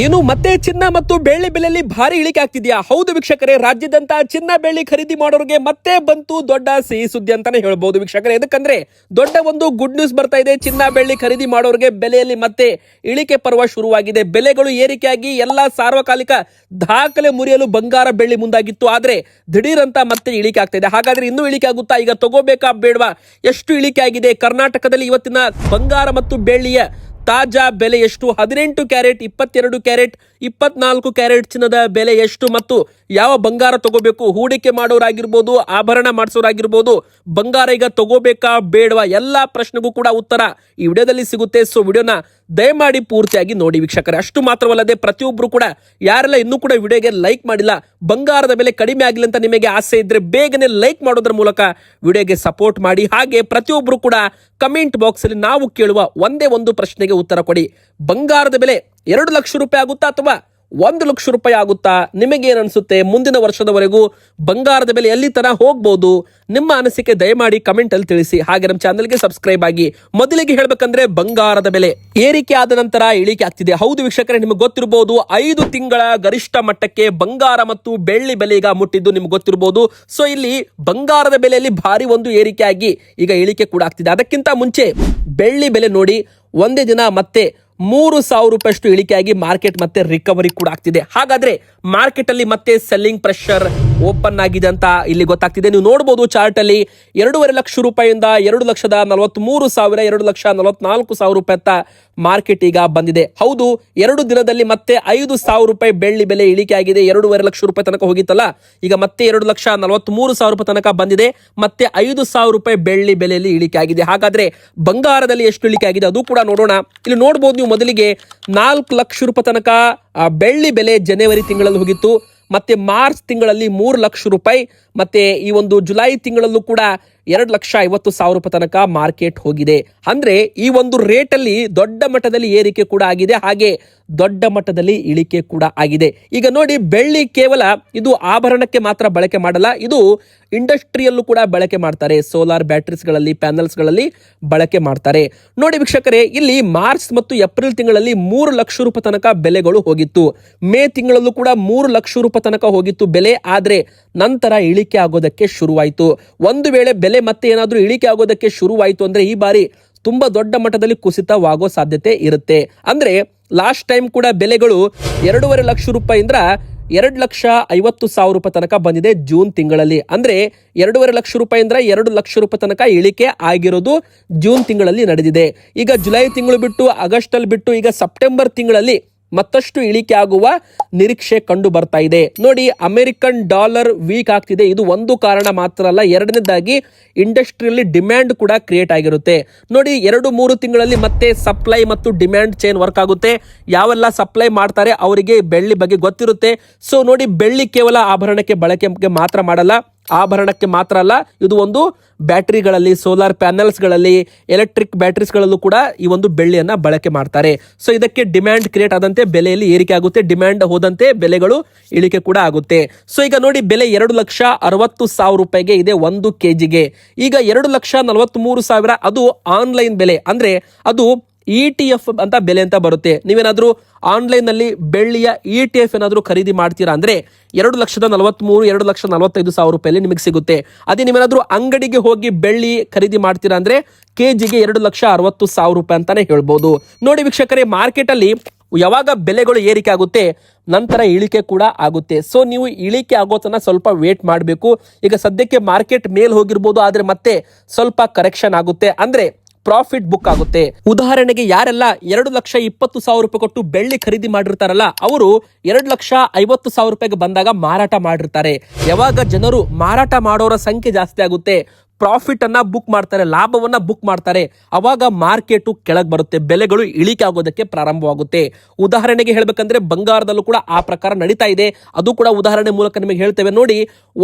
ಏನು ಮತ್ತೆ ಚಿನ್ನ ಮತ್ತು ಬೆಳ್ಳಿ ಬೆಲೆಯಲ್ಲಿ ಭಾರಿ ಇಳಿಕೆ ಆಗ್ತಿದ್ಯಾ? ಹೌದು ವೀಕ್ಷಕರೇ, ರಾಜ್ಯದಂತ ಚಿನ್ನ ಬೆಳ್ಳಿ ಖರೀದಿ ಮಾಡೋರಿಗೆ ಮತ್ತೆ ಬಂತು ದೊಡ್ಡ ಸಿಹಿ ಸುದ್ದಿ ಅಂತಾನೆ ಹೇಳ್ಬಹುದು ವೀಕ್ಷಕರೇ. ಯಾಕಂದ್ರೆ ದೊಡ್ಡ ಒಂದು ಗುಡ್ ನ್ಯೂಸ್ ಬರ್ತಾ ಇದೆ. ಚಿನ್ನ ಬೆಳ್ಳಿ ಖರೀದಿ ಮಾಡೋರಿಗೆ ಬೆಲೆಯಲ್ಲಿ ಮತ್ತೆ ಇಳಿಕೆ ಪರ್ವ ಶುರುವಾಗಿದೆ. ಬೆಲೆಗಳು ಏರಿಕೆಯಾಗಿ ಎಲ್ಲಾ ಸಾರ್ವಕಾಲಿಕ ದಾಖಲೆ ಮುರಿಯಲು ಬಂಗಾರ ಬೆಳ್ಳಿ ಮುಂದಾಗಿತ್ತು. ಆದ್ರೆ ದಿಢೀರ್ ಅಂತ ಮತ್ತೆ ಇಳಿಕೆ ಆಗ್ತಾ ಇದೆ. ಹಾಗಾದ್ರೆ ಇನ್ನೂ ಇಳಿಕೆ ಆಗುತ್ತಾ? ಈಗ ತಗೋಬೇಕಾ ಬೇಡವಾ? ಎಷ್ಟು ಇಳಿಕೆ ಆಗಿದೆ? ಕರ್ನಾಟಕದಲ್ಲಿ ಇವತ್ತಿನ ಬಂಗಾರ ಮತ್ತು ಬೆಳ್ಳಿಯ ತಾಜಾ ಬೆಲೆ ಎಷ್ಟು? 18 ಕ್ಯಾರೆಟ್, 22 ಕ್ಯಾರೆಟ್, 24 ಕ್ಯಾರೆಟ್ ಚಿನ್ನದ ಬೆಲೆ ಎಷ್ಟು ಮತ್ತು ಯಾವ ಬಂಗಾರ ತಗೋಬೇಕು? ಹೂಡಿಕೆ ಮಾಡೋರಾಗಿರ್ಬೋದು, ಆಭರಣ ಮಾಡಿಸೋರಾಗಿರ್ಬೋದು, ಬಂಗಾರ ಈಗ ತಗೋಬೇಕಾ ಬೇಡವಾ? ಎಲ್ಲಾ ಪ್ರಶ್ನೆಗೂ ಕೂಡ ಉತ್ತರ ಈ ವಿಡಿಯೋದಲ್ಲಿ ಸಿಗುತ್ತೆ. ಸೊ ವಿಡಿಯೋನ ದಯಮಾಡಿ ಪೂರ್ತಿಯಾಗಿ ನೋಡಿ ವೀಕ್ಷಕರೇ. ಅಷ್ಟು ಮಾತ್ರವಲ್ಲದೆ ಪ್ರತಿಯೊಬ್ಬರು ಕೂಡ ಯಾರೆಲ್ಲ ಇನ್ನೂ ಕೂಡ ವಿಡಿಯೋಗೆ ಲೈಕ್ ಮಾಡಿಲ್ಲ, ಬಂಗಾರದ ಬೆಲೆ ಕಡಿಮೆ ಆಗಲಿ ಅಂತ ನಿಮಗೆ ಆಸೆ ಇದ್ರೆ ಬೇಗನೆ ಲೈಕ್ ಮಾಡೋದ್ರ ಮೂಲಕ ವಿಡಿಯೋಗೆ ಸಪೋರ್ಟ್ ಮಾಡಿ. ಹಾಗೆ ಪ್ರತಿಯೊಬ್ಬರು ಕೂಡ ಕಮೆಂಟ್ ಬಾಕ್ಸ್ ಅಲ್ಲಿ ನಾವು ಕೇಳುವ ಒಂದೇ ಒಂದು ಪ್ರಶ್ನೆಗೆ ಉತ್ತರ ಕೊಡಿ. ಬಂಗಾರದ ಬೆಲೆ 2 ಲಕ್ಷ ರೂಪಾಯಿ ಆಗುತ್ತಾ ಅಥವಾ 1 ಲಕ್ಷ ರೂಪಾಯಿ ಆಗುತ್ತಾ? ನಿಮಗೇನು ಅನ್ಸುತ್ತೆ? ಮುಂದಿನ ವರ್ಷದವರೆಗೂ ಬಂಗಾರದ ಬೆಲೆ ಎಲ್ಲಿ ತರ ಹೋಗ್ಬೋದು? ನಿಮ್ಮ ಅನಿಸಿಕೆ ದಯಮಾಡಿ ಕಮೆಂಟ್ ಅಲ್ಲಿ ತಿಳಿಸಿ. ಹಾಗೆ ನಮ್ಮ ಚಾನೆಲ್ಗೆ ಸಬ್ಸ್ಕ್ರೈಬ್ ಆಗಿ. ಮೊದಲಿಗೆ ಹೇಳ್ಬೇಕಂದ್ರೆ ಬಂಗಾರದ ಬೆಲೆ ಏರಿಕೆ ಆದ ನಂತರ ಇಳಿಕೆ ಆಗ್ತಿದೆ. ಹೌದು ವೀಕ್ಷಕರೇ, ನಿಮಗೆ ಗೊತ್ತಿರಬಹುದು 5 ತಿಂಗಳ ಗರಿಷ್ಠ ಮಟ್ಟಕ್ಕೆ ಬಂಗಾರ ಮತ್ತು ಬೆಳ್ಳಿ ಬೆಲೆ ಈಗ ಮುಟ್ಟಿದ್ದು ನಿಮ್ಗೆ ಗೊತ್ತಿರಬಹುದು. ಸೊ ಇಲ್ಲಿ ಬಂಗಾರದ ಬೆಲೆಯಲ್ಲಿ ಭಾರಿ ಒಂದು ಏರಿಕೆ ಆಗಿ ಈಗ ಇಳಿಕೆ ಕೂಡ ಆಗ್ತಿದೆ. ಅದಕ್ಕಿಂತ ಮುಂಚೆ ಬೆಳ್ಳಿ ಬೆಲೆ ನೋಡಿ, ಒಂದೇ ದಿನ ಮತ್ತೆ 3,000 ರೂಪಾಯಿಷ್ಟು ಇಳಿಕೆಯಾಗಿ ಮಾರ್ಕೆಟ್ ಮತ್ತೆ ರಿಕವರಿ ಕೂಡ ಆಗ್ತಿದೆ. ಹಾಗಾದ್ರೆ ಮಾರ್ಕೆಟ್ ಅಲ್ಲಿ ಮತ್ತೆ ಸೆಲ್ಲಿಂಗ್ ಪ್ರೆಷರ್ ಓಪನ್ ಆಗಿದೆ ಅಂತ ಇಲ್ಲಿ ಗೊತ್ತಾಗ್ತಿದೆ. ನೀವು ನೋಡಬಹುದು ಚಾರ್ಟ್ ಅಲ್ಲಿ 2.5 ಲಕ್ಷ ರೂಪಾಯಿಯಿಂದ 2,43,000, 2,44,000 ರೂಪಾಯಿ ಅಂತ ಮಾರ್ಕೆಟ್ ಈಗ ಬಂದಿದೆ. ಹೌದು, 2 ದಿನದಲ್ಲಿ ಮತ್ತೆ 5,000 ರೂಪಾಯಿ ಬೆಳ್ಳಿ ಬೆಲೆ ಇಳಿಕೆ ಆಗಿದೆ. 2.5 ಲಕ್ಷ ರೂಪಾಯಿ ತನಕ ಹೋಗಿತ್ತಲ್ಲ, ಈಗ ಮತ್ತೆ 2,43,000 ರೂಪಾಯಿ ತನಕ ಬಂದಿದೆ. ಮತ್ತೆ 5,000 ರೂಪಾಯಿ ಬೆಳ್ಳಿ ಬೆಲೆಯಲ್ಲಿ ಇಳಿಕೆ ಆಗಿದೆ. ಹಾಗಾದ್ರೆ ಬಂಗಾರದಲ್ಲಿ ಎಷ್ಟು ಇಳಿಕೆ ಆಗಿದೆ ಅದು ಕೂಡ ನೋಡೋಣ. ಇಲ್ಲಿ ನೋಡಬಹುದು ನೀವು, ಮೊದಲಿಗೆ 4 ಲಕ್ಷ ರೂಪಾಯಿ ತನಕ ಬೆಳ್ಳಿ ಬೆಲೆ ಜನವರಿ ತಿಂಗಳಲ್ಲಿ ಹೋಗಿತ್ತು. ಮತ್ತೆ ಮಾರ್ಚ್ ತಿಂಗಳಲ್ಲಿ 3 ಲಕ್ಷ ರೂಪಾಯಿ, ಮತ್ತೆ ಈ ಒಂದು ಜುಲೈ ತಿಂಗಳಲ್ಲೂ ಕೂಡ 2,50,000 ರೂಪಾಯಿ ತನಕ ಮಾರ್ಕೆಟ್ ಹೋಗಿದೆ. ಅಂದ್ರೆ ಈ ಒಂದು ರೇಟ್ ಅಲ್ಲಿ ದೊಡ್ಡ ಮಟ್ಟದಲ್ಲಿ ಏರಿಕೆ ಕೂಡ ಆಗಿದೆ, ಹಾಗೆ ದೊಡ್ಡ ಮಟ್ಟದಲ್ಲಿ ಇಳಿಕೆ ಕೂಡ ಆಗಿದೆ. ಈಗ ನೋಡಿ, ಬೆಳ್ಳಿ ಕೇವಲ ಇದು ಆಭರಣಕ್ಕೆ ಮಾತ್ರ ಬಳಕೆ ಮಾಡಲ್ಲ, ಇದು ಇಂಡಸ್ಟ್ರಿಯಲ್ಲೂ ಕೂಡ ಬಳಕೆ ಮಾಡ್ತಾರೆ. ಸೋಲಾರ್ ಬ್ಯಾಟರೀಸ್ ಗಳಲ್ಲಿ, ಪ್ಯಾನಲ್ಸ್ ಗಳಲ್ಲಿ ಬಳಕೆ ಮಾಡ್ತಾರೆ. ನೋಡಿ ವೀಕ್ಷಕರೇ, ಇಲ್ಲಿ ಮಾರ್ಚ್ ಮತ್ತು ಏಪ್ರಿಲ್ ತಿಂಗಳಲ್ಲಿ 3 ಲಕ್ಷ ರೂಪಾಯಿ ತನಕ ಬೆಲೆಗಳು ಹೋಗಿತ್ತು. ಮೇ ತಿಂಗಳಲ್ಲೂ ಕೂಡ 3 ಲಕ್ಷ ರೂಪಾಯಿ ತನಕ ಹೋಗಿತ್ತು ಬೆಲೆ. ಆದ್ರೆ ನಂತರ ಇಳಿಕೆ ಆಗೋದಕ್ಕೆ ಶುರುವಾಯಿತು. ಒಂದು ವೇಳೆ ಬೆಲೆ ಮತ್ತೆ ಏನಾದ್ರೂ ಇಳಿಕೆ ಆಗೋದಕ್ಕೆ ಶುರುವಾಯಿತು ಅಂದ್ರೆ ಈ ಬಾರಿ ತುಂಬಾ ದೊಡ್ಡ ಮಟ್ಟದಲ್ಲಿ ಕುಸಿತವಾಗೋ ಸಾಧ್ಯತೆ ಇರುತ್ತೆ. ಅಂದ್ರೆ ಲಾಸ್ಟ್ ಟೈಮ್ ಕೂಡ ಬೆಲೆಗಳು 2.5 ಲಕ್ಷ ರೂಪಾಯಿಂದ 2,50,000 ರೂಪಾಯಿ ತನಕ ಬಂದಿದೆ ಜೂನ್ ತಿಂಗಳಲ್ಲಿ. ಅಂದ್ರೆ 2.5 ಲಕ್ಷ ರೂಪಾಯಿಂದ 2 ಲಕ್ಷ ರೂಪಾಯಿ ತನಕ ಇಳಿಕೆ ಆಗಿರೋದು ಜೂನ್ ತಿಂಗಳಲ್ಲಿ ನಡೆದಿದೆ. ಈಗ ಜುಲೈ ತಿಂಗಳು ಬಿಟ್ಟು, ಆಗಸ್ಟ್ ಅಲ್ಲಿ ಬಿಟ್ಟು, ಈಗ ಸೆಪ್ಟೆಂಬರ್ ತಿಂಗಳಲ್ಲಿ ಮತ್ತಷ್ಟು ಇಳಿಕೆ ಆಗುವ ನಿರೀಕ್ಷೆ ಕಂಡು ಬರ್ತಾ ಇದೆ. ನೋಡಿ, ಅಮೆರಿಕನ್ ಡಾಲರ್ ವೀಕ್ ಆಗ್ತಿದೆ. ಇದು ಒಂದು ಕಾರಣ ಮಾತ್ರ ಅಲ್ಲ, ಎರಡನೇದಾಗಿ ಇಂಡಸ್ಟ್ರಿಯಲ್ಲಿ ಡಿಮ್ಯಾಂಡ್ ಕೂಡ ಕ್ರಿಯೇಟ್ ಆಗಿರುತ್ತೆ. ನೋಡಿ, 2-3 ತಿಂಗಳಲ್ಲಿ ಮತ್ತೆ ಸಪ್ಲೈ ಮತ್ತು ಡಿಮ್ಯಾಂಡ್ ಚೈನ್ ವರ್ಕ್ ಆಗುತ್ತೆ. ಯಾವೆಲ್ಲ ಸಪ್ಲೈ ಮಾಡ್ತಾರೆ ಅವರಿಗೆ ಬೆಳ್ಳಿ ಬಗ್ಗೆ ಗೊತ್ತಿರುತ್ತೆ. ಸೊ ನೋಡಿ, ಬೆಳ್ಳಿ ಕೇವಲ ಆಭರಣಕ್ಕೆ ಬಳಕೆಗೆ ಮಾತ್ರ ಮಾಡಲ್ಲ, ಆಭರಣಕ್ಕೆ ಮಾತ್ರ ಅಲ್ಲ, ಇದು ಒಂದು ಬ್ಯಾಟರಿಗಳಲ್ಲಿ, ಸೋಲಾರ್ ಪ್ಯಾನಲ್ಸ್ ಗಳಲ್ಲಿ, ಎಲೆಕ್ಟ್ರಿಕ್ ಬ್ಯಾಟರೀಸ್ ಗಳಲ್ಲೂ ಕೂಡ ಈ ಒಂದು ಬೆಳ್ಳಿಯನ್ನ ಬಳಕೆ ಮಾಡ್ತಾರೆ. ಸೊ ಇದಕ್ಕೆ ಡಿಮ್ಯಾಂಡ್ ಕ್ರಿಯೇಟ್ ಆದಂತೆ ಬೆಲೆಯಲ್ಲಿ ಏರಿಕೆ ಆಗುತ್ತೆ, ಡಿಮ್ಯಾಂಡ್ ಹೋದಂತೆ ಬೆಲೆಗಳು ಇಳಿಕೆ ಕೂಡ ಆಗುತ್ತೆ. ಸೊ ಈಗ ನೋಡಿ, ಬೆಲೆ 2,60,000 ರೂಪಾಯಿಗೆ ಇದೆ 1 ಕೆಜಿಗೆ. ಈಗ 2,43,000 ಅದು ಆನ್ಲೈನ್ ಬೆಲೆ, ಅಂದ್ರೆ ಅದು ETF ಅಂತ ಬೆಲೆ ಅಂತ ಬರುತ್ತೆ. ನೀವೇನಾದ್ರೂ ಆನ್ಲೈನ್ ನಲ್ಲಿ ಬೆಳ್ಳಿಯ ETF ಏನಾದ್ರೂ ಖರೀದಿ ಮಾಡ್ತೀರಾ ಅಂದ್ರೆ 2,43,000, 2,45,000 ರೂಪಾಯಲ್ಲಿ ನಿಮಗೆ ಸಿಗುತ್ತೆ. ಅದೇ ನೀವೇನಾದ್ರೂ ಅಂಗಡಿಗೆ ಹೋಗಿ ಬೆಳ್ಳಿ ಖರೀದಿ ಮಾಡ್ತೀರಾ ಅಂದ್ರೆ ಕೆಜಿಗೆ 2,60,000 ರೂಪಾಯಿ ಅಂತಾನೆ ಹೇಳ್ಬೋದು. ನೋಡಿ ವೀಕ್ಷಕರೇ, ಮಾರ್ಕೆಟ್ ಅಲ್ಲಿ ಯಾವಾಗ ಬೆಲೆಗಳು ಏರಿಕೆ ಆಗುತ್ತೆ ನಂತರ ಇಳಿಕೆ ಕೂಡ ಆಗುತ್ತೆ. ಸೊ ನೀವು ಇಳಿಕೆ ಆಗೋತನ ಸ್ವಲ್ಪ ವೇಟ್ ಮಾಡಬೇಕು. ಈಗ ಸದ್ಯಕ್ಕೆ ಮಾರ್ಕೆಟ್ ಮೇಲ್ ಹೋಗಿರ್ಬೋದು, ಆದ್ರೆ ಮತ್ತೆ ಸ್ವಲ್ಪ ಕರೆಕ್ಷನ್ ಆಗುತ್ತೆ, ಅಂದ್ರೆ ಪ್ರಾಫಿಟ್ ಬುಕ್ ಆಗುತ್ತೆ. ಉದಾಹರಣೆಗೆ ಯಾರೆಲ್ಲ 2,20,000 ರೂಪಾಯಿ ಕೊಟ್ಟು ಬೆಳ್ಳಿ ಖರೀದಿ ಮಾಡಿರ್ತಾರಲ್ಲ, ಅವರು 2,50,000 ರೂಪಾಯಿಗೆ ಬಂದಾಗ ಮಾರಾಟ ಮಾಡಿರ್ತಾರೆ. ಯಾವಾಗ ಜನರು ಮಾರಾಟ ಮಾಡೋರ ಸಂಖ್ಯೆ ಜಾಸ್ತಿ ಆಗುತ್ತೆ, ಪ್ರಾಫಿಟ್ ಅನ್ನ ಬುಕ್ ಮಾಡ್ತಾರೆ, ಲಾಭವನ್ನ ಬುಕ್ ಮಾಡ್ತಾರೆ, ಅವಾಗ ಮಾರ್ಕೆಟ್ ಕೆಳಗೆ ಬರುತ್ತೆ, ಬೆಲೆಗಳು ಇಳಿಕೆ ಆಗೋದಕ್ಕೆ ಪ್ರಾರಂಭವಾಗುತ್ತೆ. ಉದಾಹರಣೆಗೆ ಹೇಳ್ಬೇಕಂದ್ರೆ ಬಂಗಾರದಲ್ಲೂ ಕೂಡ ಆ ಪ್ರಕಾರ ನಡೀತಾ ಇದೆ. ಅದು ಕೂಡ ಉದಾಹರಣೆ ಮೂಲಕ ನಿಮಗೆ ಹೇಳ್ತೇವೆ. ನೋಡಿ,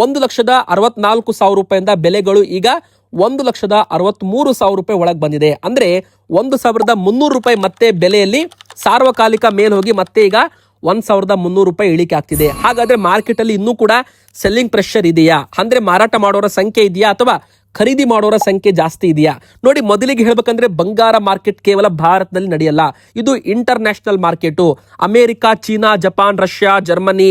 1,64,000 ರೂಪಾಯಿಂದ ಬೆಲೆಗಳು ಈಗ 1,63,000 ರೂಪಾಯಿ ಒಳಗೆ ಬಂದಿದೆ. ಅಂದ್ರೆ 1,300 ರೂಪಾಯಿ ಮತ್ತೆ ಬೆಲೆಯಲ್ಲಿ ಸಾರ್ವಕಾಲಿಕ ಮೇಲ್ ಹೋಗಿ ಮತ್ತೆ ಈಗ 1,300 ರೂಪಾಯಿ ಇಳಿಕೆ ಆಗ್ತಿದೆ. ಹಾಗಾದ್ರೆ ಮಾರ್ಕೆಟ್ ಅಲ್ಲಿ ಇನ್ನೂ ಕೂಡ ಸೆಲ್ಲಿಂಗ್ ಪ್ರೆಷರ್ ಇದೆಯಾ, ಅಂದ್ರೆ ಮಾರಾಟ ಮಾಡೋರ ಸಂಖ್ಯೆ ಇದೆಯಾ ಅಥವಾ ಖರೀದಿ ಮಾಡೋರ ಸಂಖ್ಯೆ ಜಾಸ್ತಿ ಇದೆಯಾ? ನೋಡಿ, ಮೊದಲಿಗೆ ಹೇಳ್ಬೇಕಂದ್ರೆ ಬಂಗಾರ ಮಾರ್ಕೆಟ್ ಕೇವಲ ಭಾರತದಲ್ಲಿ ನಡೆಯಲ್ಲ, ಇದು international market. America, China, Japan, Russia, Germany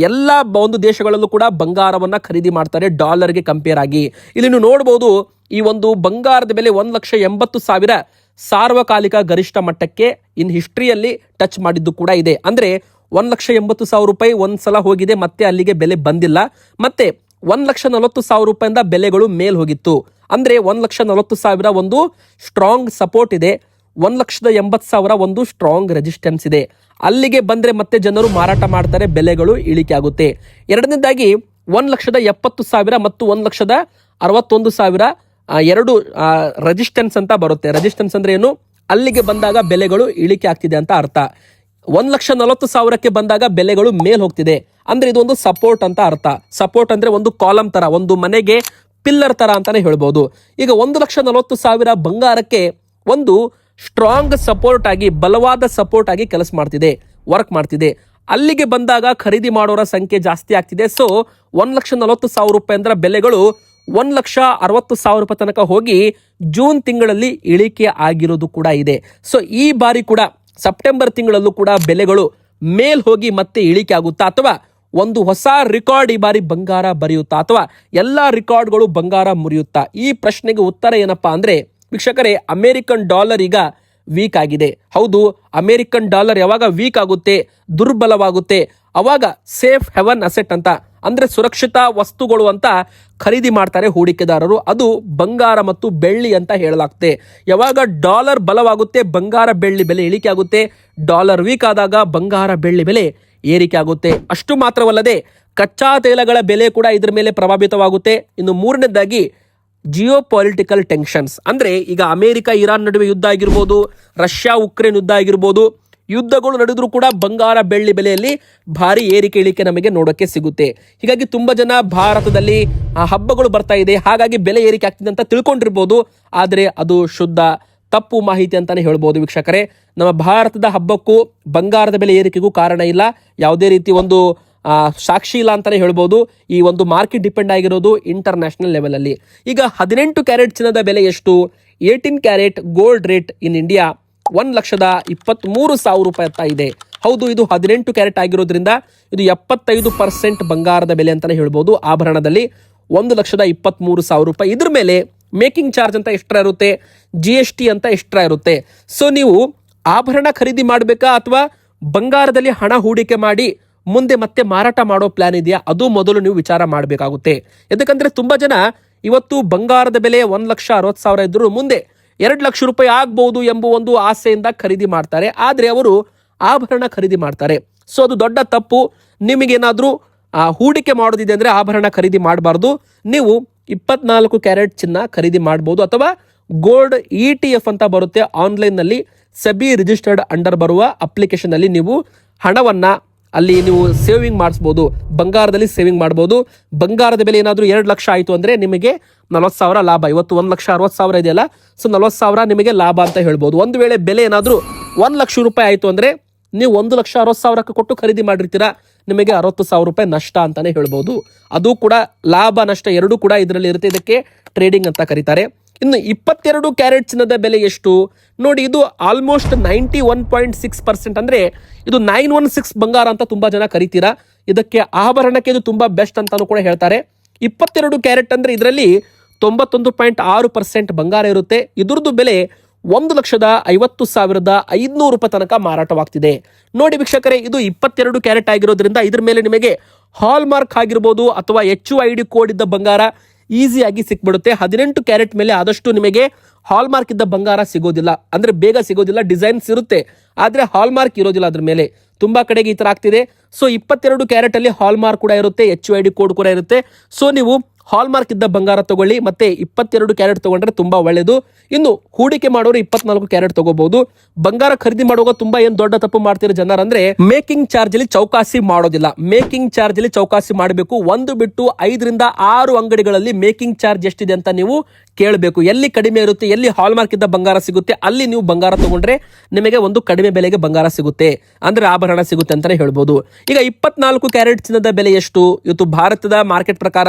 ಎಲ್ಲ ಒಂದು ದೇಶಗಳಲ್ಲೂ ಕೂಡ ಬಂಗಾರವನ್ನ ಖರೀದಿ ಮಾಡ್ತಾರೆ ಡಾಲರ್ಗೆ ಕಂಪೇರ್ ಆಗಿ. ಇಲ್ಲಿ ನೀವು ನೋಡಬಹುದು, ಈ ಒಂದು ಬಂಗಾರದ ಬೆಲೆ 1,80,000 ಸಾರ್ವಕಾಲಿಕ ಗರಿಷ್ಠ ಮಟ್ಟಕ್ಕೆ ಇನ್ ಹಿಸ್ಟ್ರಿಯಲ್ಲಿ ಟಚ್ ಮಾಡಿದ್ದು ಕೂಡ ಇದೆ. ಅಂದ್ರೆ 1,80,000 ರೂಪಾಯಿ ಒಂದ್ಸಲ ಹೋಗಿದೆ, ಮತ್ತೆ ಅಲ್ಲಿಗೆ ಬೆಲೆ ಬಂದಿಲ್ಲ. ಮತ್ತೆ 1,40,000 ರೂಪಾಯಿಂದ ಬೆಲೆಗಳು ಮೇಲ್ ಹೋಗಿತ್ತು. ಅಂದ್ರೆ 1,40,000 ಒಂದು ಸ್ಟ್ರಾಂಗ್ ಸಪೋರ್ಟ್ ಇದೆ, 1,80,000 ಒಂದು ಸ್ಟ್ರಾಂಗ್ ರೆಸಿಸ್ಟೆನ್ಸ್ ಇದೆ. ಅಲ್ಲಿಗೆ ಬಂದ್ರೆ ಮತ್ತೆ ಜನರು ಮಾರಾಟ ಮಾಡ್ತಾರೆ, ಬೆಲೆಗಳು ಇಳಿಕೆ ಆಗುತ್ತೆ. ಎರಡನೇದಾಗಿ 1,70,000 ಮತ್ತು 1,61,000 ಎರಡು ರೆಸಿಸ್ಟೆನ್ಸ್ ಅಂತ ಬರುತ್ತೆ. ರೆಸಿಸ್ಟೆನ್ಸ್ ಅಂದ್ರೆ ಏನು? ಅಲ್ಲಿಗೆ ಬಂದಾಗ ಬೆಲೆಗಳು ಇಳಿಕೆ ಆಗ್ತಿದೆ ಅಂತ ಅರ್ಥ. 1,40,000ಕ್ಕೆ ಬಂದಾಗ ಬೆಲೆಗಳು ಮೇಲ್ ಹೋಗ್ತಿದೆ, ಅಂದ್ರೆ ಇದು ಒಂದು ಸಪೋರ್ಟ್ ಅಂತ ಅರ್ಥ. ಸಪೋರ್ಟ್ ಅಂದ್ರೆ ಒಂದು ಕಾಲಮ್ ತರ, ಒಂದು ಮನೆಗೆ ಪಿಲ್ಲರ್ ತರ ಅಂತಾನೆ ಹೇಳ್ಬೋದು. ಈಗ 1,40,000 ಬಂಗಾರಕ್ಕೆ ಒಂದು ಸ್ಟ್ರಾಂಗ್ ಸಪೋರ್ಟ್ ಆಗಿ, ಬಲವಾದ ಸಪೋರ್ಟ್ ಆಗಿ ಕೆಲಸ ಮಾಡ್ತಿದೆ, ವರ್ಕ್ ಮಾಡ್ತಿದೆ. ಅಲ್ಲಿಗೆ ಬಂದಾಗ ಖರೀದಿ ಮಾಡೋರ ಸಂಖ್ಯೆ ಜಾಸ್ತಿ ಆಗ್ತಿದೆ. ಸೊ 1,40,000 ರೂಪಾಯಿ ಅಂದ್ರೆ ಬೆಲೆಗಳು 1,60,000 ರೂಪಾಯಿ ತನಕ ಹೋಗಿ ಜೂನ್ ತಿಂಗಳಲ್ಲಿ ಇಳಿಕೆ ಆಗಿರೋದು ಕೂಡ ಇದೆ. ಸೊ ಈ ಬಾರಿ ಕೂಡ ಸೆಪ್ಟೆಂಬರ್ ತಿಂಗಳಲ್ಲೂ ಕೂಡ ಬೆಲೆಗಳು ಮೇಲ್ ಹೋಗಿ ಮತ್ತೆ ಇಳಿಕೆ ಆಗುತ್ತಾ, ಅಥವಾ ಒಂದು ಹೊಸ ರೆಕಾರ್ಡ್ ಈ ಬಾರಿ ಬಂಗಾರ ಬರೆಯುತ್ತಾ, ಅಥವಾ ಎಲ್ಲಾ ರೆಕಾರ್ಡ್ಗಳು ಬಂಗಾರ ಮುರಿಯುತ್ತಾ? ಈ ಪ್ರಶ್ನೆಗೆ ಉತ್ತರ ಏನಪ್ಪಾ ಅಂದ್ರೆ ವೀಕ್ಷಕರೇ, ಅಮೆರಿಕನ್ ಡಾಲರ್ ಈಗ ವೀಕ್ ಆಗಿದೆ. ಹೌದು, ಅಮೆರಿಕನ್ ಡಾಲರ್ ಯಾವಾಗ ವೀಕ್ ಆಗುತ್ತೆ, ದುರ್ಬಲವಾಗುತ್ತೆ, ಅವಾಗ ಸೇಫ್ ಹೆವನ್ ಅಸೆಟ್ ಅಂತ, ಅಂದ್ರೆ ಸುರಕ್ಷಿತ ವಸ್ತುಗಳು ಅಂತ ಖರೀದಿ ಮಾಡ್ತಾರೆ ಹೂಡಿಕೆದಾರರು. ಅದು ಬಂಗಾರ ಮತ್ತು ಬೆಳ್ಳಿ ಅಂತ ಹೇಳಲಾಗುತ್ತೆ. ಯಾವಾಗ ಡಾಲರ್ ಬಲವಾಗುತ್ತೆ, ಬಂಗಾರ ಬೆಳ್ಳಿ ಬೆಲೆ ಇಳಿಕೆ ಆಗುತ್ತೆ. ಡಾಲರ್ ವೀಕ್ ಆದಾಗ ಬಂಗಾರ ಬೆಳ್ಳಿ ಬೆಲೆ ಏರಿಕೆ ಆಗುತ್ತೆ. ಅಷ್ಟು ಮಾತ್ರವಲ್ಲದೆ ಕಚ್ಚಾ ತೈಲಗಳ ಬೆಲೆ ಕೂಡ ಇದ್ರ ಮೇಲೆ ಪ್ರಭಾವಿತವಾಗುತ್ತೆ. ಇನ್ನು ಮೂರನೇದಾಗಿ ಜಿಯೋ ಪೊಲಿಟಿಕಲ್ ಟೆನ್ಷನ್ಸ್, ಅಂದ್ರೆ ಈಗ ಅಮೆರಿಕ ಇರಾನ್ ನಡುವೆ ಯುದ್ಧ ಆಗಿರ್ಬೋದು, ರಷ್ಯಾ ಉಕ್ರೇನ್ ಯುದ್ಧ ಆಗಿರ್ಬೋದು, ಯುದ್ಧಗಳು ನಡೆದ್ರೂ ಕೂಡ ಬಂಗಾರ ಬೆಳ್ಳಿ ಬೆಲೆಯಲ್ಲಿ ಭಾರಿ ಏರಿಕೆ ಇಳಿಕೆ ನಮಗೆ ನೋಡೋಕೆ ಸಿಗುತ್ತೆ. ಹೀಗಾಗಿ ತುಂಬಾ ಜನ ಭಾರತದಲ್ಲಿ ಹಬ್ಬಗಳು ಬರ್ತಾ ಇದೆ, ಹಾಗಾಗಿ ಬೆಲೆ ಏರಿಕೆ ಆಗ್ತಿದೆ ಅಂತ ತಿಳ್ಕೊಂಡಿರ್ಬೋದು. ಆದರೆ ಅದು ಶುದ್ಧ ತಪ್ಪು ಮಾಹಿತಿ ಅಂತಾನೆ ಹೇಳ್ಬೋದು ವೀಕ್ಷಕರೇ. ನಮ್ಮ ಭಾರತದ ಹಬ್ಬಕ್ಕೂ ಬಂಗಾರದ ಬೆಲೆ ಏರಿಕೆಗೂ ಕಾರಣ ಇಲ್ಲ, ಯಾವುದೇ ರೀತಿ ಒಂದು ಸಾಕ್ಷಿ ಇಲ್ಲ ಅಂತಾನೆ ಹೇಳ್ಬೋದು. ಈ ಒಂದು ಮಾರ್ಕೆಟ್ ಡಿಪೆಂಡ್ ಆಗಿರೋದು ಇಂಟರ್ನ್ಯಾಷನಲ್ ಲೆವೆಲ್ ಅಲ್ಲಿ. ಈಗ 18 ಕ್ಯಾರೆಟ್ ಚಿನ್ನದ ಬೆಲೆ ಎಷ್ಟು? 18 carat gold rate in India 1,23,000 ರೂಪಾಯಿ ಅಂತ ಇದೆ. ಹೌದು, ಇದು 18 ಕ್ಯಾರೆಟ್ ಆಗಿರೋದ್ರಿಂದ ಇದು 75% ಬಂಗಾರದ ಬೆಲೆ ಅಂತಾನೆ ಹೇಳ್ಬೋದು. ಆಭರಣದಲ್ಲಿ 1,23,000 ರೂಪಾಯಿ. ಇದ್ರ ಮೇಲೆ ಮೇಕಿಂಗ್ ಚಾರ್ಜ್ ಅಂತ ಎಕ್ಸ್ಟ್ರಾ ಇರುತ್ತೆ, GST ಅಂತ ಎಕ್ಸ್ಟ್ರಾ ಇರುತ್ತೆ. ಸೊ ನೀವು ಆಭರಣ ಖರೀದಿ ಮಾಡಬೇಕಾ ಅಥವಾ ಬಂಗಾರದಲ್ಲಿ ಹಣ ಹೂಡಿಕೆ ಮಾಡಿ ಮುಂದೆ ಮತ್ತೆ ಮಾರಾಟ ಮಾಡೋ ಪ್ಲಾನ್ ಇದೆಯಾ? ಅದು ಮೊದಲು ನೀವು ವಿಚಾರ ಮಾಡಬೇಕಾಗುತ್ತೆ. ಯಾಕಂದ್ರೆ ತುಂಬಾ ಜನ ಇವತ್ತು ಬಂಗಾರದ ಬೆಲೆ 1,60,000 ಇದ್ರು ಮುಂದೆ 2,00,000 ರೂಪಾಯಿ ಆಗ್ಬಹುದು ಎಂಬ ಒಂದು ಆಸೆಯಿಂದ ಖರೀದಿ ಮಾಡ್ತಾರೆ. ಆದ್ರೆ ಅವರು ಆಭರಣ ಖರೀದಿ ಮಾಡ್ತಾರೆ. ಸೊ ಅದು ದೊಡ್ಡ ತಪ್ಪು. ನಿಮಗೇನಾದ್ರೂ ಹೂಡಿಕೆ ಮಾಡೋದಿದೆ ಅಂದ್ರೆ ಆಭರಣ ಖರೀದಿ ಮಾಡಬಾರ್ದು. ನೀವು 24 ಕ್ಯಾರೆಟ್ ಚಿನ್ನ ಖರೀದಿ ಮಾಡಬಹುದು, ಅಥವಾ ಗೋಲ್ಡ್ ETF ಅಂತ ಬರುತ್ತೆ ಆನ್ಲೈನ್ ನಲ್ಲಿ, ಸೆಬಿ ರಿಜಿಸ್ಟರ್ಡ್ ಅಂಡರ್ ಬರುವ ಅಪ್ಲಿಕೇಶನ್ ಅಲ್ಲಿ ನೀವು ಹಣವನ್ನ ಅಲ್ಲಿ ನೀವು ಸೇವಿಂಗ್ ಮಾಡಿಸಬಹುದು, ಬಂಗಾರದಲ್ಲಿ ಸೇವಿಂಗ್ ಮಾಡಬಹುದು. ಬಂಗಾರದ ಬೆಲೆ ಏನಾದರೂ 2,00,000 ಆಯಿತು ಅಂದ್ರೆ ನಿಮಗೆ 40,000 ಲಾಭ. ಇವತ್ತು 1,60,000 ಇದೆಯಲ್ಲ, ಸೊ 40,000 ನಿಮಗೆ ಲಾಭ ಅಂತ ಹೇಳ್ಬೋದು. ಒಂದು ವೇಳೆ ಬೆಲೆ ಏನಾದರೂ 1,00,000 ರೂಪಾಯಿ ಆಯಿತು ಅಂದ್ರೆ ನೀವು 1,60,000 ಕೊಟ್ಟು ಖರೀದಿ ಮಾಡಿರ್ತೀರಾ, ನಿಮಗೆ 60,000 ರೂಪಾಯಿ ನಷ್ಟ ಅಂತಾನೆ ಹೇಳ್ಬೋದು. ಅದು ಕೂಡ ಲಾಭ ನಷ್ಟ ಎರಡೂ ಕೂಡ ಇದರಲ್ಲಿ ಇರುತ್ತೆ. ಇದಕ್ಕೆ ಟ್ರೇಡಿಂಗ್ ಅಂತ ಕರೀತಾರೆ. ಇನ್ನು 22 ಕ್ಯಾರೆಟ್ ಚಿನ್ನದ ಬೆಲೆ ಎಷ್ಟು ನೋಡಿ? ಇದು ಆಲ್ಮೋಸ್ಟ್ 91.6%, ಅಂದ್ರೆ ಇದು 916 ಬಂಗಾರ ಅಂತ ತುಂಬಾ ಜನ ಕರಿತೀರಾ. ಇದಕ್ಕೆ ಆಭರಣಕ್ಕೆ ಇದು ತುಂಬಾ ಬೆಸ್ಟ್ ಅಂತಾನು ಕೂಡ ಹೇಳ್ತಾರೆ. 22 ಕ್ಯಾರೆಟ್ ಅಂದ್ರೆ ಇದರಲ್ಲಿ 91.6% ಬಂಗಾರ ಇರುತ್ತೆ. ಇದ್ರದ್ದು ಬೆಲೆ 1,50,500 ರೂಪಾಯಿ ತನಕ ಮಾರಾಟವಾಗ್ತಿದೆ. ನೋಡಿ ವೀಕ್ಷಕರೇ, ಇದು 22 ಕ್ಯಾರೆಟ್ ಆಗಿರೋದ್ರಿಂದ ಇದ್ರ ಮೇಲೆ ನಿಮಗೆ ಹಾಲ್ ಮಾರ್ಕ್ ಆಗಿರ್ಬೋದು ಅಥವಾ HUID ಕೋಡ್ ಇದ್ದ ಬಂಗಾರ ಈಸಿಯಾಗಿ ಸಿಕ್ಬಿಡುತ್ತೆ. 18 ಕ್ಯಾರೆಟ್ ಮೇಲೆ ಆದಷ್ಟು ನಿಮಗೆ ಹಾಲ್ ಮಾರ್ಕ್ ಇದ್ದ ಬಂಗಾರ ಸಿಗೋದಿಲ್ಲ, ಅಂದ್ರೆ ಬೇಗ ಸಿಗೋದಿಲ್ಲ. ಡಿಸೈನ್ಸ್ ಇರುತ್ತೆ ಆದ್ರೆ ಹಾಲ್ ಮಾರ್ಕ್ ಇರೋದಿಲ್ಲ ಅದ್ರ ಮೇಲೆ. ತುಂಬಾ ಕಡೆಗೆ ಈ ತರ ಆಗ್ತಿದೆ. ಸೊ 22 ಕ್ಯಾರೆಟ್ ಅಲ್ಲಿ ಹಾಲ್ ಮಾರ್ಕ್ ಕೂಡ ಇರುತ್ತೆ, HUID ಕೋಡ್ ಕೂಡ ಇರುತ್ತೆ. ಸೊ ನೀವು ಹಾಲ್ ಮಾರ್ಕ್ ಇದ್ದ ಬಂಗಾರ ತಗೊಳ್ಳಿ, ಮತ್ತೆ 22 ಕ್ಯಾರೆಟ್ ತಗೊಂಡ್ರೆ ತುಂಬಾ ಒಳ್ಳೇದು. ಇನ್ನು ಹೂಡಿಕೆ ಮಾಡೋರು 24 ಕ್ಯಾರೆಟ್ ತಗೋಬಹುದು. ಬಂಗಾರ ಖರೀದಿ ಮಾಡುವಾಗ ತುಂಬಾ ಏನ್ ದೊಡ್ಡ ತಪ್ಪು ಮಾಡ್ತಿರೋ ಜನರಂದ್ರೆ ಮೇಕಿಂಗ್ ಚಾರ್ಜ್ ಅಲ್ಲಿ ಚೌಕಾಸಿ ಮಾಡೋದಿಲ್ಲ. ಮೇಕಿಂಗ್ ಚಾರ್ಜ್ ಅಲ್ಲಿ ಚೌಕಾಸಿ ಮಾಡಬೇಕು. ಒಂದು ಬಿಟ್ಟು 5 ರಿಂದ 6 ಅಂಗಡಿಗಳಲ್ಲಿ ಮೇಕಿಂಗ್ ಚಾರ್ಜ್ ಎಷ್ಟಿದೆ ಅಂತ ನೀವು ಕೇಳಬೇಕು. ಎಲ್ಲಿ ಕಡಿಮೆ ಇರುತ್ತೆ, ಎಲ್ಲಿ ಹಾಲ್ ಮಾರ್ಕ್ ಇದ್ದ ಬಂಗಾರ ಸಿಗುತ್ತೆ, ಅಲ್ಲಿ ನೀವು ಬಂಗಾರ ತಗೊಂಡ್ರೆ ನಿಮಗೆ ಒಂದು ಕಡಿಮೆ ಬೆಲೆಗೆ ಬಂಗಾರ ಸಿಗುತ್ತೆ, ಅಂದ್ರೆ ಆಭರಣ ಸಿಗುತ್ತೆ ಅಂತಾನೆ ಹೇಳ್ಬೋದು. ಈಗ 24 ಕ್ಯಾರೆಟ್ ಚಿನ್ನದ ಬೆಲೆ ಎಷ್ಟು? ಇವತ್ತು ಭಾರತದ ಮಾರ್ಕೆಟ್ ಪ್ರಕಾರ,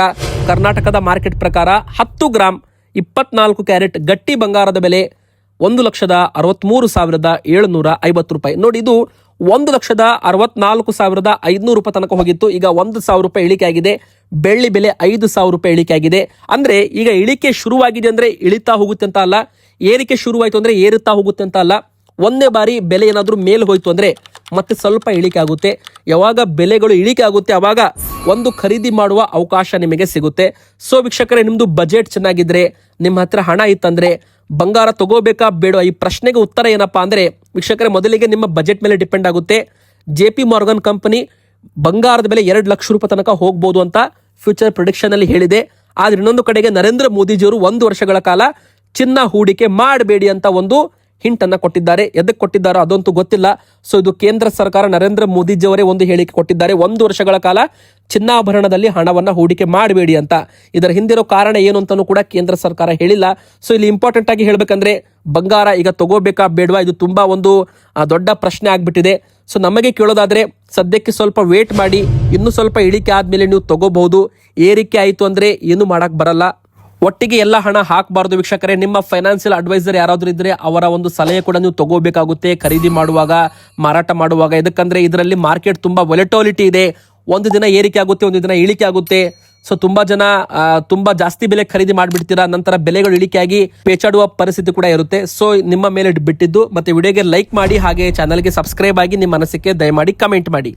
ಕರ್ನಾಟಕದ ಮಾರ್ಕೆಟ್ ಪ್ರಕಾರ 10 ಗ್ರಾಮ್ 24 ಕ್ಯಾರೆಟ್ ಗಟ್ಟಿ ಬಂಗಾರದ ಬೆಲೆ 1,63,750 ರೂಪಾಯಿ. ನೋಡಿ, ಇದು 1,64,500 ರೂಪಾಯಿ ತನಕ ಹೋಗಿತ್ತು. ಈಗ 1,000 ರೂಪಾಯಿ ಇಳಿಕೆ ಆಗಿದೆ. ಬೆಳ್ಳಿ ಬೆಲೆ 5,000 ರೂಪಾಯಿ ಇಳಿಕೆ ಆಗಿದೆ. ಅಂದ್ರೆ ಈಗ ಇಳಿಕೆ ಶುರುವಾಗಿದೆ ಅಂದ್ರೆ ಇಳಿತಾ ಹೋಗುತ್ತೆ ಅಂತ ಅಲ್ಲ, ಏರಿಕೆ ಶುರುವಾಯಿತು ಅಂದ್ರೆ ಏರುತ್ತಾ ಹೋಗುತ್ತೆ ಅಂತ ಅಲ್ಲ. ಒಂದೇ ಬಾರಿ ಬೆಲೆ ಏನಾದರೂ ಮೇಲೆ ಹೋಯ್ತು ಅಂದ್ರೆ ಮತ್ತೆ ಸ್ವಲ್ಪ ಇಳಿಕೆ ಆಗುತ್ತೆ. ಯಾವಾಗ ಬೆಲೆಗಳು ಇಳಿಕೆ ಆಗುತ್ತೆ ಅವಾಗ ಒಂದು ಖರೀದಿ ಮಾಡುವ ಅವಕಾಶ ನಿಮಗೆ ಸಿಗುತ್ತೆ. ಸೊ ವೀಕ್ಷಕರೇ, ನಿಮ್ದು ಬಜೆಟ್ ಚೆನ್ನಾಗಿದ್ರೆ, ನಿಮ್ಮ ಹತ್ರ ಹಣ ಇತ್ತಂದ್ರೆ ಬಂಗಾರ ತಗೋಬೇಕಾ ಬೇಡ, ಈ ಪ್ರಶ್ನೆಗೆ ಉತ್ತರ ಏನಪ್ಪಾ ಅಂದ್ರೆ ವೀಕ್ಷಕರೇ, ಮೊದಲಿಗೆ ನಿಮ್ಮ ಬಜೆಟ್ ಮೇಲೆ ಡಿಪೆಂಡ್ ಆಗುತ್ತೆ. JP Morgan ಕಂಪನಿ ಬಂಗಾರದ ಬೆಲೆ 2 ಲಕ್ಷ ರೂಪಾಯಿ ತನಕ ಹೋಗ್ಬೋದು ಅಂತ ಫ್ಯೂಚರ್ ಪ್ರಿಡಿಕ್ಷನ್ ಅಲ್ಲಿ ಹೇಳಿದೆ. ಆದ್ರೆ ಇನ್ನೊಂದು ಕಡೆಗೆ ನರೇಂದ್ರ ಮೋದಿಜಿಯವರು 1 ವರ್ಷಗಳ ಕಾಲ ಚಿನ್ನ ಹೂಡಿಕೆ ಮಾಡಬೇಡಿ ಅಂತ ಒಂದು ಹಿಂಟ್ ಅನ್ನ ಕೊಟ್ಟಿದ್ದಾರೆ. ಎದಕ್ಕೆ ಕೊಟ್ಟಿದ್ದಾರೋ ಅದಂತೂ ಗೊತ್ತಿಲ್ಲ. ಸೊ ಇದು ಕೇಂದ್ರ ಸರ್ಕಾರ ನರೇಂದ್ರ ಮೋದಿಜಿಯವರೇ ಒಂದು ಹೇಳಿಕೆ ಕೊಟ್ಟಿದ್ದಾರೆ, 1 ವರ್ಷಗಳ ಕಾಲ ಚಿನ್ನಾಭರಣದಲ್ಲಿ ಹಣವನ್ನ ಹೂಡಿಕೆ ಮಾಡಬೇಡಿ ಅಂತ. ಇದರ ಹಿಂದಿರೋ ಕಾರಣ ಏನು ಅಂತಾನೂ ಕೂಡ ಕೇಂದ್ರ ಸರ್ಕಾರ ಹೇಳಿಲ್ಲ. ಸೊ ಇಲ್ಲಿ ಇಂಪಾರ್ಟೆಂಟ್ ಆಗಿ ಹೇಳ್ಬೇಕಂದ್ರೆ ಬಂಗಾರ ಈಗ ತಗೋಬೇಕಾ ಬೇಡವಾ, ಇದು ತುಂಬಾ ಒಂದು ದೊಡ್ಡ ಪ್ರಶ್ನೆ ಆಗ್ಬಿಟ್ಟಿದೆ. ಸೊ ನಮಗೆ ಕೇಳೋದಾದ್ರೆ ಸದ್ಯಕ್ಕೆ ಸ್ವಲ್ಪ ವೇಟ್ ಮಾಡಿ, ಇನ್ನು ಸ್ವಲ್ಪ ಇಳಿಕೆ ಆದ್ಮೇಲೆ ನೀವು ತಗೋಬಹುದು. ಏರಿಕೆ ಆಯಿತು ಅಂದ್ರೆ ಏನು ಮಾಡಕ್ ಬರಲ್ಲ. ಒಟ್ಟಿಗೆ ಎಲ್ಲ ಹಣ ಹಾಕಬಾರ್ದು ವೀಕ್ಷಕರೇ. ನಿಮ್ಮ ಫೈನಾನ್ಷಿಯಲ್ ಅಡ್ವೈಸರ್ ಯಾರಾದ್ರೂ ಇದ್ರೆ ಅವರ ಒಂದು ಸಲಹೆ ಕೂಡ ನೀವು ತಗೋಬೇಕಾಗುತ್ತೆ ಖರೀದಿ ಮಾಡುವಾಗ, ಮಾರಾಟ ಮಾಡುವಾಗ. ಇದಕ್ಕಂದ್ರೆ ಇದರಲ್ಲಿ ಮಾರ್ಕೆಟ್ ತುಂಬಾ ವೊಲೆಟಿಲಿಟಿ ಇದೆ. ಒಂದು ದಿನ ಏರಿಕೆ ಆಗುತ್ತೆ, ಒಂದು ದಿನ ಇಳಿಕೆ ಆಗುತ್ತೆ. ಸೊ ತುಂಬಾ ಜನ ತುಂಬಾ ಜಾಸ್ತಿ ಬೆಲೆ ಖರೀದಿ ಮಾಡಿಬಿಡ್ತೀರಾ, ನಂತರ ಬೆಲೆಗಳು ಇಳಿಕೆಯಾಗಿ ಪೇಚಾಡುವ ಪರಿಸ್ಥಿತಿ ಕೂಡ ಇರುತ್ತೆ. ಸೊ ನಿಮ್ಮ ಮೇಲೆ ಬಿಟ್ಟಿದ್ದು. ಮತ್ತೆ ವಿಡಿಯೋಗೆ ಲೈಕ್ ಮಾಡಿ, ಹಾಗೆ ಚಾನಲ್ಗೆ ಸಬ್ಸ್ಕ್ರೈಬ್ ಆಗಿ ನಿಮ್ಮ ಅನಿಸಿಕೆ ದಯಮಾಡಿ ಕಮೆಂಟ್ ಮಾಡಿ.